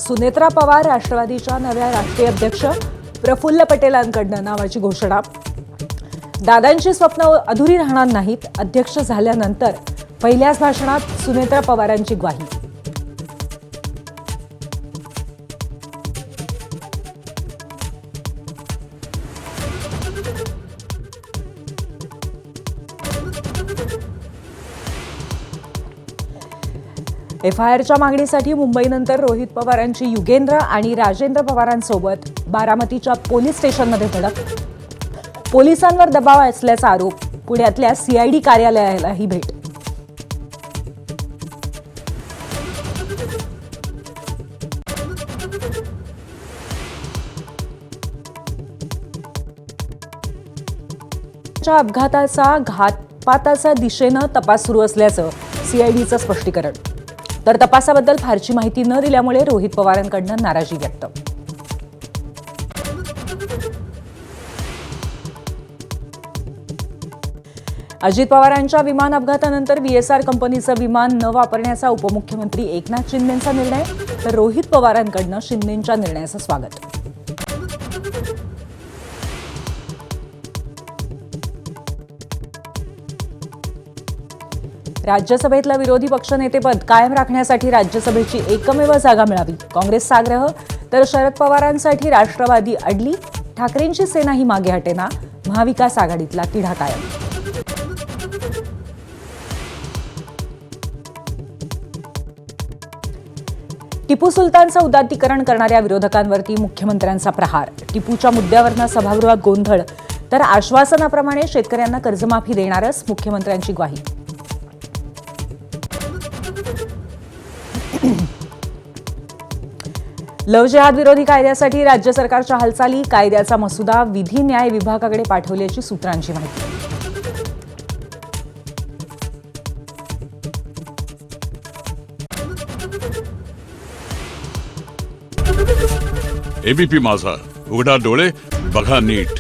सुनेत्रा पवार राष्ट्रवादीच्या नव्या राष्ट्रीय अध्यक्ष प्रफुल्ल पटेलांकडून नावाची घोषणा। दादांची स्वप्न अधुरी राहणार नाहीत, अध्यक्ष झाल्यानंतर पहिल्याच भाषणात सुनेत्रा पवारांची ग्वाही। एफआयआरच्या मागणीसाठी मुंबईनंतर रोहित पवारांची युगेंद्र आणि राजेंद्र पवारांसोबत बारामतीच्या पोलीस स्टेशनमध्ये धडक। पोलिसांवर दबाव असल्याचा आरोप, पुण्यातल्या सीआयडी कार्यालयालाही भेट। अपघाताचा घातपाताच्या दिशेनं तपास सुरू असल्याचं सीआयडीचं स्पष्टीकरण। तर तपासाबद्दल फारशी माहिती न दिल्यामुळे रोहित पवारांकडून नाराजी व्यक्त। अजित पवारांच्या विमान अपघातानंतर व्हीएसआर कंपनीचं विमान न वापरण्याचा उपमुख्यमंत्री एकनाथ शिंदेंचा निर्णय, तर रोहित पवारांकडून शिंदेंच्या निर्णयाचं स्वागत। राज्यसभेतलं विरोधी पक्षनेतेपद कायम राखण्यासाठी राज्यसभेची एकमेव जागा मिळावी, काँग्रेसचा आग्रह। तर शरद पवारांसाठी राष्ट्रवादी अडली, ठाकरेंची सेनाही मागे हटेना, महाविकास आघाडीतला तिढा कायम। टिपू सुलतानचं उदात्तीकरण करणाऱ्या विरोधकांवरती मुख्यमंत्र्यांचा प्रहार। टिपूच्या मुद्द्यावरनं सभागृहात गोंधळ, तर आश्वासनाप्रमाणे शेतकऱ्यांना कर्जमाफी देणारच, मुख्यमंत्र्यांची ग्वाही। लव्ह जिहाद विरोधी कायद्यासाठी राज्य सरकारच्या हालचाली, कायद्याचा मसुदा विधी न्याय विभागाकडे पाठवल्याची सूत्रांची माहिती। एबीपी माझा, उघडा डोळे बघा नीट।